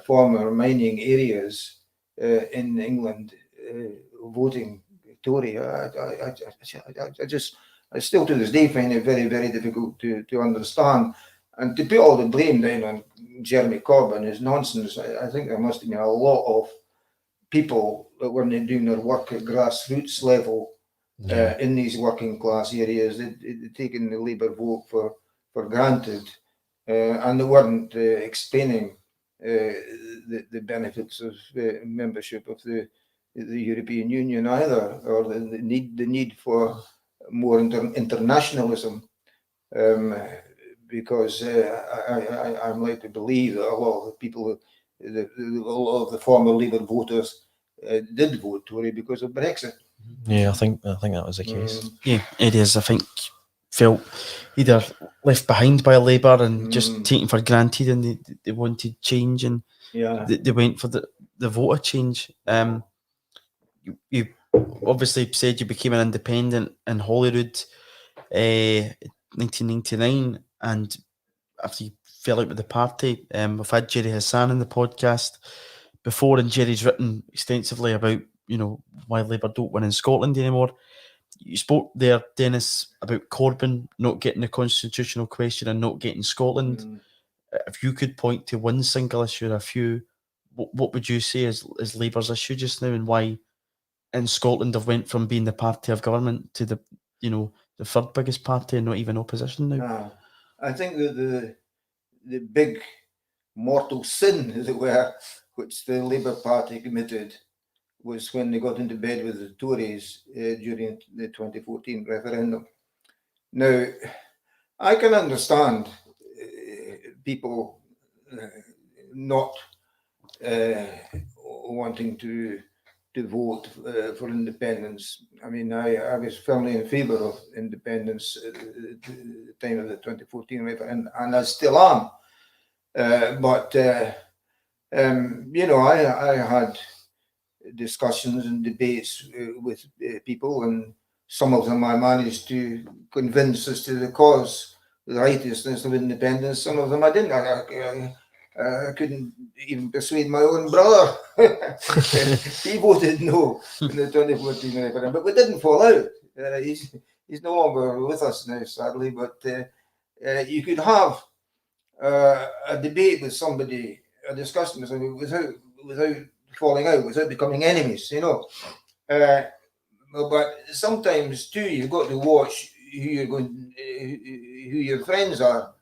former mining areas in England voting Tory. I still to this day find it very, very difficult to understand. And to put all the blame down on Jeremy Corbyn is nonsense. I think there must have been a lot of people that weren't doing their work at grassroots level in these working class areas. They'd taken the Labour vote for granted, and they weren't explaining the benefits of membership of the European Union either, or the need for more internationalism. Because I'm led to believe that a lot of the people, a lot of the former Labour voters did vote Tory because of Brexit. Yeah, I think that was the case. Yeah, it is. I think felt either left behind by Labour and just taken for granted, and they wanted change, and they went for the voter change. You obviously said you became an independent in Holyrood 1999, and after you fell out with the party, we've had Jerry Hassan in the podcast before, and Jerry's written extensively about why Labour don't win in Scotland anymore. You spoke there, Dennis, about Corbyn not getting the constitutional question and not getting Scotland. If you could point to one single issue or a few, what would you say is Labour's issue just now, and why in Scotland they've went from being the party of government to the third biggest party and not even opposition now? I think that the big mortal sin, as it were, which the Labour Party committed was when they got into bed with the Tories during the 2014 referendum. Now, I can understand people not wanting to vote for independence. I mean, I was firmly in favour of independence at the time of the 2014 referendum, and I still am. But I had discussions and debates with people, and some of them I managed to convince as to the cause, the righteousness of independence. Some of them I didn't. I couldn't even persuade my own brother. He voted no in the 2014 referendum, but we didn't fall out. He's no longer with us now, sadly. But you could have a debate with somebody, a discussion with somebody without falling out, without becoming enemies, but sometimes too, you've got to watch who your friends are,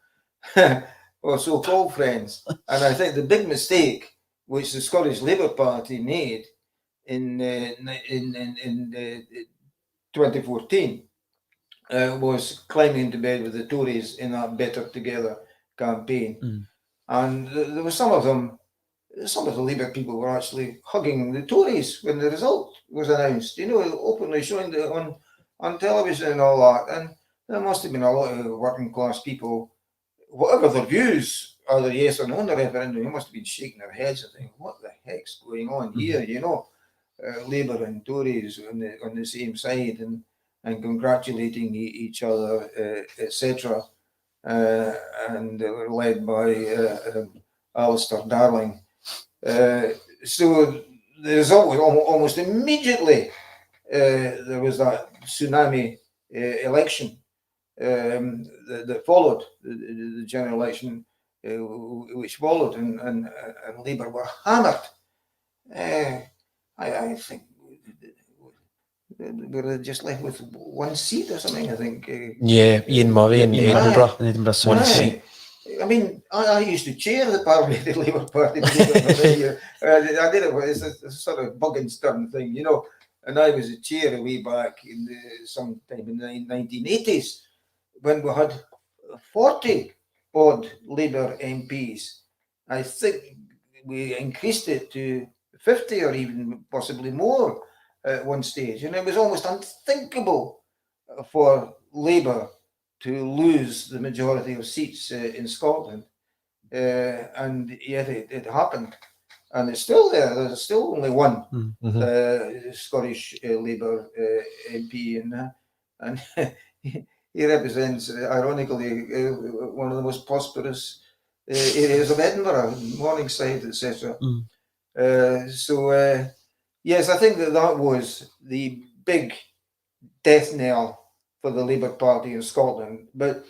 or so-called friends. And I think the big mistake which the Scottish Labour Party made in 2014 was climbing into bed with the Tories in that Better Together campaign. And there were some of the Labour people were actually hugging the Tories when the result was announced, openly showing it on television and all that. And there must have been a lot of working class people, whatever their views, either yes or no on the referendum, they must have been shaking their heads and thinking, what the heck's going on here, Labour and Tories on the same side and congratulating each other, etc. And they were led by Alistair Darling. So the result was almost immediately there was that tsunami election that followed the general election, which followed, and Labour were hammered. I think we were just left with one seat or something. I think. Ian Murray in Edinburgh. In Edinburgh, One seat. I mean, I used to chair the Parliamentary Labour Party. I did it. It's a sort of bug and stern thing, And I was a chair way back in sometime in the 1980s when we had 40 odd Labour MPs. I think we increased it to 50 or even possibly more at one stage, and it was almost unthinkable for Labour to lose the majority of seats in Scotland, and yet it happened, and it's still there. There's still only one Scottish Labour MP, and he represents, ironically, one of the most prosperous areas of Edinburgh, Morningside, etc. Yes, I think that was the big death knell for the Labour Party in Scotland. But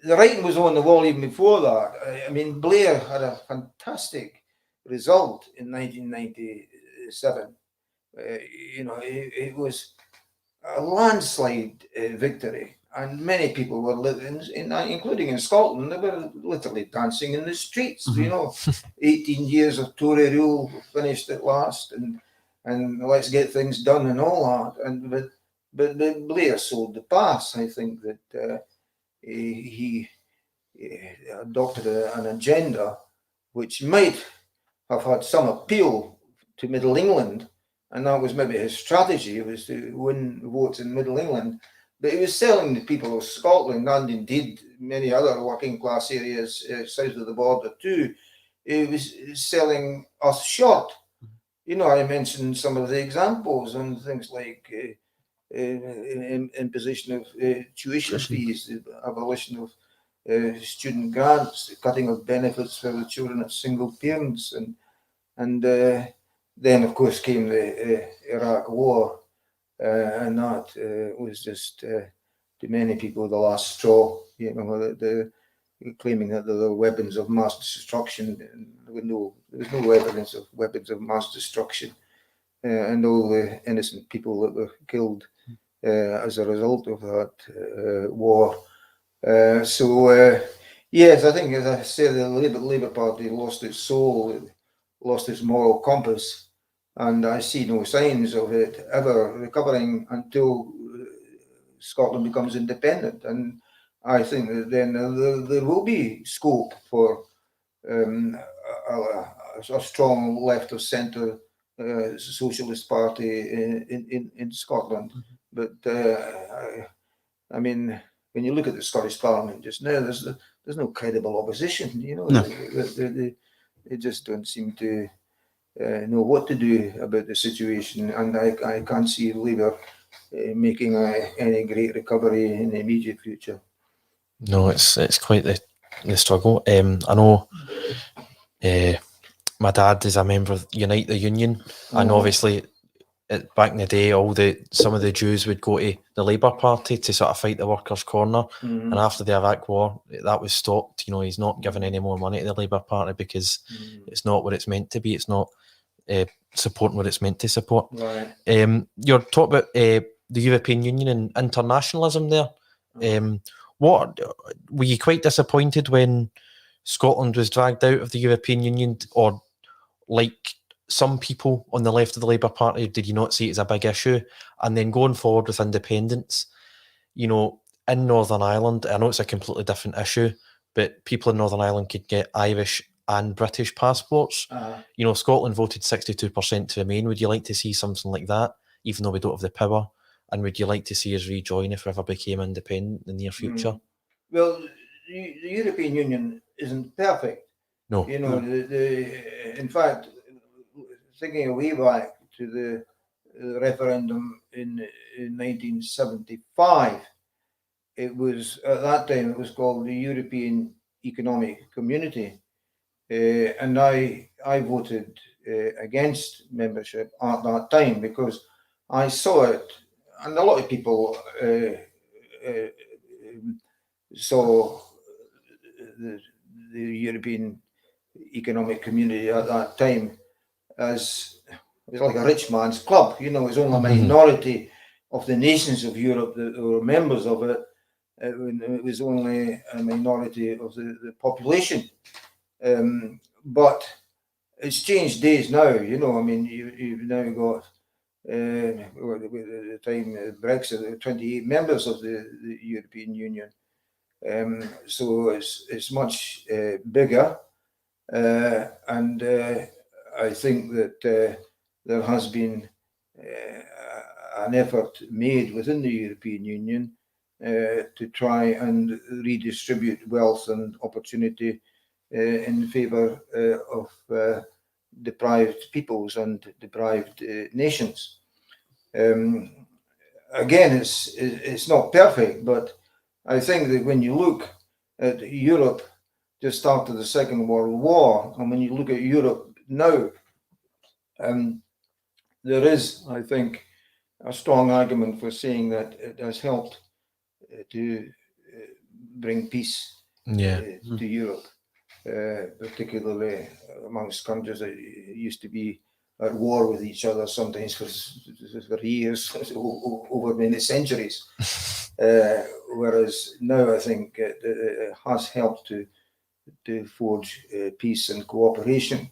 the writing was on the wall even before that. I mean, Blair had a fantastic result in 1997. It was a landslide victory, and many people were living, including in Scotland, they were literally dancing in the streets. 18 years of Tory rule finished at last, and let's get things done and all that. But Blair sold the pass. I think that he adopted an agenda which might have had some appeal to Middle England, and that was maybe his strategy, was to win votes in Middle England. But he was selling the people of Scotland, and indeed many other working class areas south of the border too. He was selling us short. I mentioned some of the examples and things like imposition of tuition fees, the abolition of student grants, the cutting of benefits for the children of single parents, and then of course came the Iraq War, and that was just to many people the last straw. The claiming that there were weapons of mass destruction. There was no evidence of weapons of mass destruction, and all the innocent people that were killed as a result of that war. Yes, I think, as I said, the Labour Party lost its soul, it lost its moral compass, and I see no signs of it ever recovering until Scotland becomes independent. And I think that then there will be scope for a strong left of centre socialist party in Scotland. But I mean, when you look at the Scottish Parliament just now, there's no credible opposition. No. They just don't seem to know what to do about the situation, and I can't see Labour making any great recovery in the immediate future. No, it's quite the struggle. I know my dad is a member of Unite the Union, and obviously back in the day, some of the Jews would go to the Labour Party to sort of fight the workers' corner. Mhm. And after the Iraq War, that was stopped. You know, he's not giving any more money to the Labour Party because it's not what it's meant to be. It's not supporting what it's meant to support. Right. You're talking about the European Union and internationalism there. What were you quite disappointed when Scotland was dragged out of the European Union, or like some people on the left of the Labour Party, did you not see it as a big issue? And then going forward with independence, you know, in Northern Ireland, I know it's a completely different issue, but people in Northern Ireland could get Irish and British passports. You know, Scotland voted 62% to remain. Would you like to see something like that, even though we don't have the power? And would you like to see us rejoin if we ever became independent in the near future? Well, the European Union isn't perfect. No. You know, in fact, thinking way back to the referendum in 1975, it was at that time it was called the European Economic Community, and I voted against membership at that time because I saw it, and a lot of people saw the European Economic Community at that time as it was like a rich man's club. You know, it was only a minority of the nations of Europe that were members of it. It was only a minority of the population. But it's changed days now. You know, I mean, you've now got at the time Brexit, 28 members of the European Union. So it's much bigger, and I think that there has been an effort made within the European Union to try and redistribute wealth and opportunity in favour of deprived peoples and deprived nations. Again, it's not perfect, but I think that when you look at Europe just after the Second World War, and when you look at Europe now, there is, I think, a strong argument for saying that it has helped to bring peace to Europe, particularly amongst countries that used to be at war with each other, sometimes for years, over many centuries. Whereas now I think it has helped to forge peace and cooperation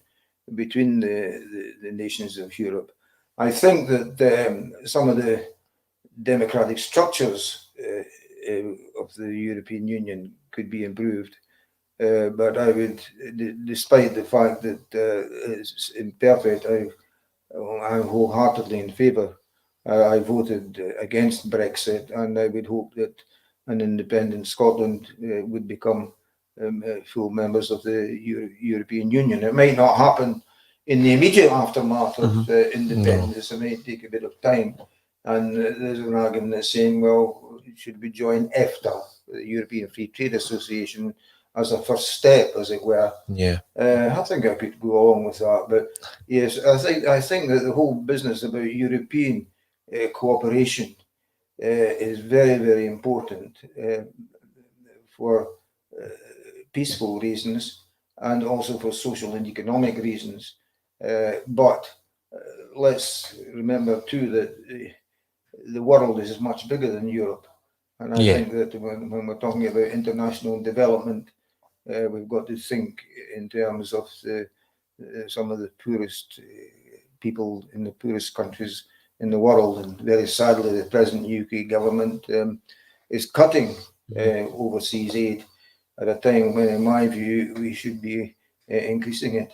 between the nations of Europe. I think that some of the democratic structures of the European Union could be improved. But I would, despite the fact that it's imperfect, I'm wholeheartedly in favour. I voted against Brexit, and I would hope that an independent Scotland would become full members of the European Union. It might not happen in the immediate aftermath of independence. It may take a bit of time. And there's an argument that's saying, well, should we join EFTA, the European Free Trade Association, as a first step, as it were? Yeah. I think I could go along with that. But yes, I think that the whole business about European cooperation is very, very important for peaceful reasons and also for social and economic reasons. But let's remember too that the world is much bigger than Europe. And I think that when we're talking about international development, we've got to think in terms of some of the poorest people in the poorest countries in the world. And very sadly, the present UK government is cutting overseas aid at a time when, in my view, we should be increasing it.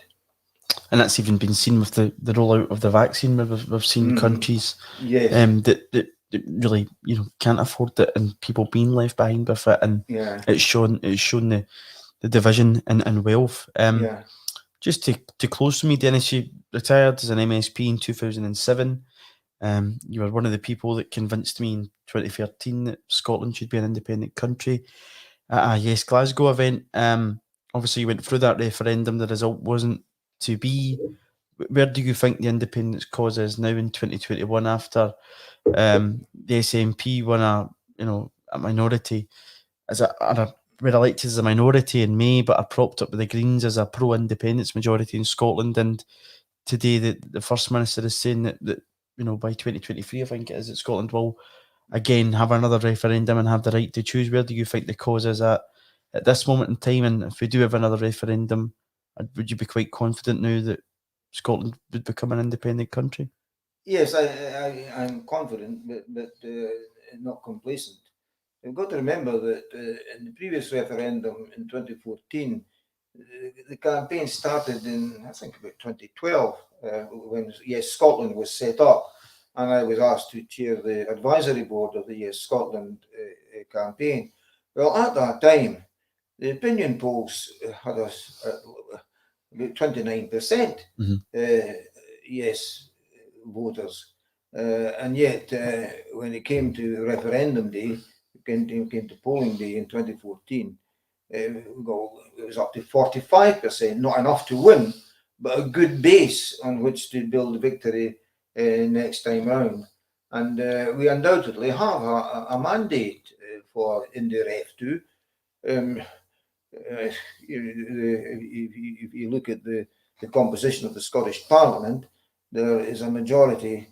And that's even been seen with the rollout of the vaccine, where we've seen countries that really, you know, can't afford it, and people being left behind with it, and it's shown the division in wealth. Just to close for me, Dennis, you retired as an MSP in 2007. You were one of the people that convinced me in 2013 that Scotland should be an independent country at a Yes Glasgow event. Obviously, you went through that referendum. The result wasn't to be. Where do you think the independence cause is now in 2021 after the SNP won a minority were elected as a minority in May, but are propped up with the Greens as a pro-independence majority in Scotland? And today, the First Minister is saying that by 2023, I think it is, that Scotland will again have another referendum and have the right to choose. Where do you think the cause is at this moment in time? And if we do have another referendum, would you be quite confident now that Scotland would become an independent country? Yes, I'm confident, but not complacent. You've got to remember that in the previous referendum in 2014, the campaign started in, I think, about 2012, when Yes Scotland was set up, and I was asked to chair the advisory board of the Yes Scotland campaign. Well, at that time, the opinion polls had us about 29% yes voters, and yet when it came to referendum day, came to polling day in 2014, it was up to 45%, not enough to win, but a good base on which to build victory next time round. And we undoubtedly have a mandate for Indiref 2. If you look at the composition of the Scottish Parliament, there is a majority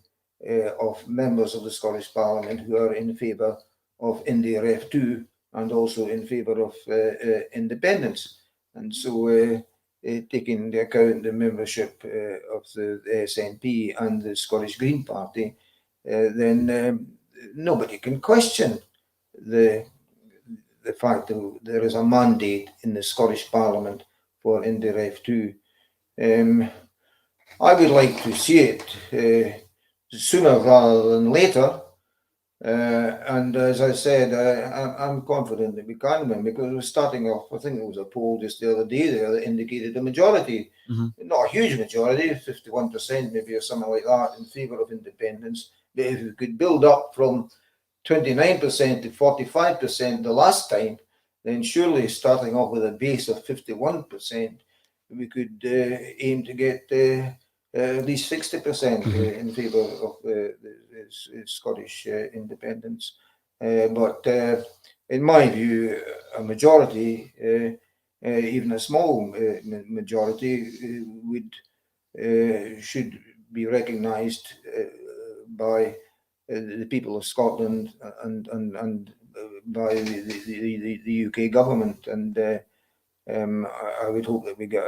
of members of the Scottish Parliament who are in favour of Indiref 2 and also in favour of independence. And so, taking into account the membership of the SNP and the Scottish Green Party, then nobody can question the fact that there is a mandate in the Scottish Parliament for Indiref 2. I would like to see it sooner rather than later. And as I said, I'm confident that we can win, because we're starting off, I think there was a poll just the other day there that indicated a majority, not a huge majority, 51% maybe or something like that, in favour of independence. But if we could build up from 29% to 45% the last time, then surely starting off with a base of 51%, we could aim to get at least 60% in favour of Scottish independence. But in my view, a majority, even a small majority, should be recognised by the people of Scotland and by the UK government, and I would hope that we get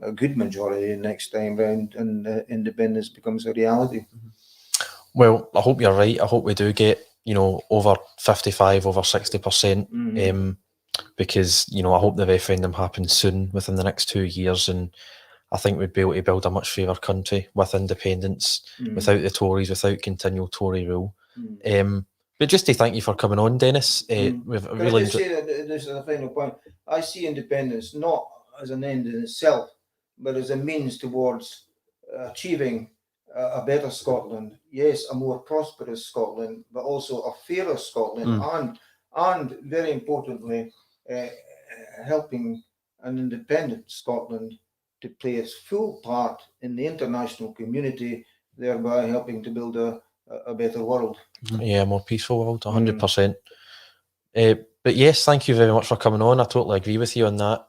a good majority next time round and independence becomes a reality. Well, I hope you're right. I hope we do get over 55, over 60%, because I hope the referendum happens soon, within the next 2 years, and I think we'd be able to build a much freer country with independence, without the Tories, without continual Tory rule. But just to thank you for coming on, Dennis. We've Can really I just say that this is a final point? I see independence not as an end in itself, but as a means towards achieving a better Scotland. Yes, a more prosperous Scotland, but also a fairer Scotland, and very importantly, helping an independent Scotland to play its full part in the international community, thereby helping to build a better world. Yeah, a more peaceful world, 100%. But yes, thank you very much for coming on. I totally agree with you on that.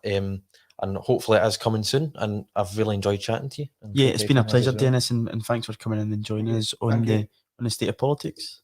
And hopefully it is coming soon. And I've really enjoyed chatting to you. Yeah, it's been a pleasure, Dennis, and thanks for coming in and joining us on the State of Politics.